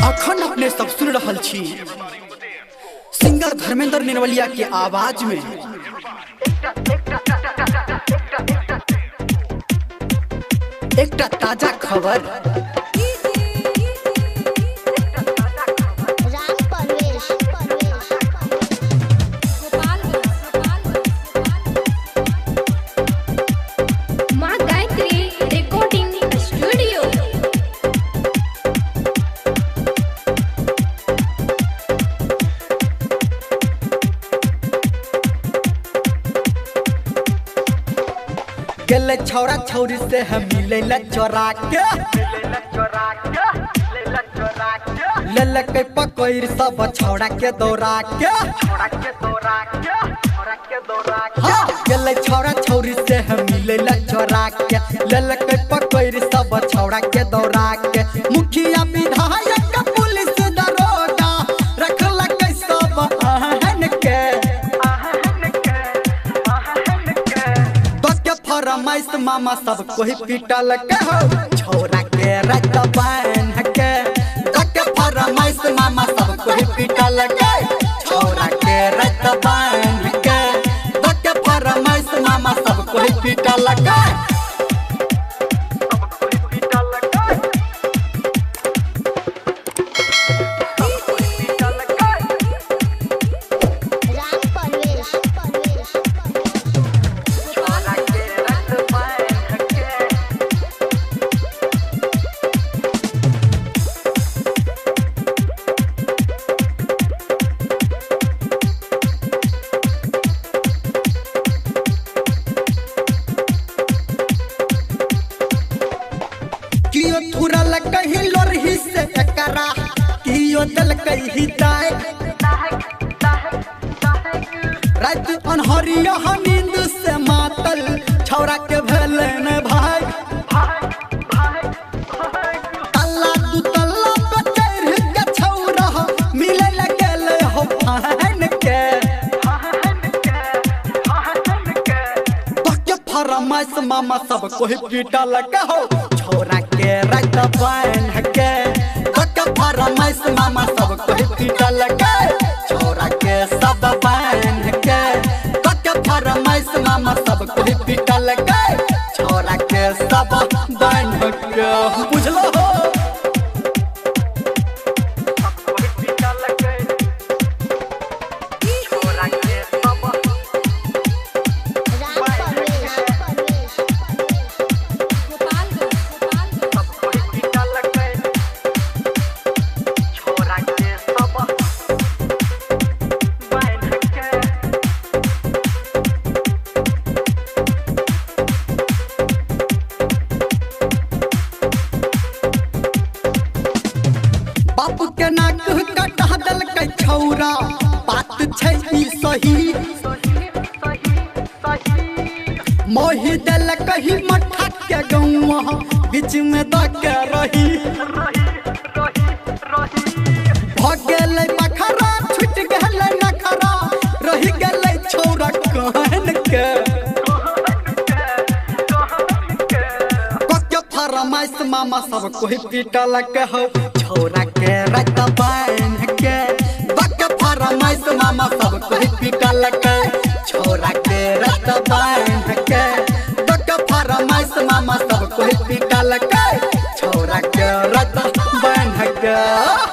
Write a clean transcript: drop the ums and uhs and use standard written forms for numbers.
अखन अपने सब सुन रहल छी सिंगर धर्मेंद्र निर्वलिया के आवाज में। एक ताजा खबर। गेले छौरा छौरी से हम मिले चोरा के ले के पकड़ सब छौरा के दौड़ा के गेले छौरा छौरी से हम मिले चोरा के ले के पकड़ सब छौरा के दौड़ा के मुखिया विधायक पुलिस दरोगा रखल के सब आहन के फरमाइश मामा सब कोई पीटल के हो छौरा के रत बांध के फरमाइश मामा सब कोई पीटल के छौरा के रत बांध के फरमाइश मामा सब कोई पीटल के। कियो थुरल कहीं लोरही से एकरा कियो दल कहीं दाय रात अनहरिया नींद से मातल छौरा के भेले न भाई तल्ला दू तल्ला पे चढ़ के छौरा मिले लगल हो बहन के फरमाइश मामा सब कोई पीटल के हो छौरा के रत बांध के फरमाइश मामा सब कोई पीटल के छौरा के सब बांध के फरमाइश मामा सब कोई पीटल के छौरा के सब बांध के बुझलो हो। बापू के नाक कटा दल के छौरा बात छै ई सही मोहि दल कही मठा के गौवा बीच में द के रही भगेले बखरा छूट गेले नखरा रही गेले छौरा कहन के फरमाइश मामा सब कोई पीटल के हो छौरा के रत बांध के फरमाइश मामा सब कोई पीटल के छौरा के रत बांध के फरमाइश मामा सब कोई पीटल के छौरा के रत बांध के।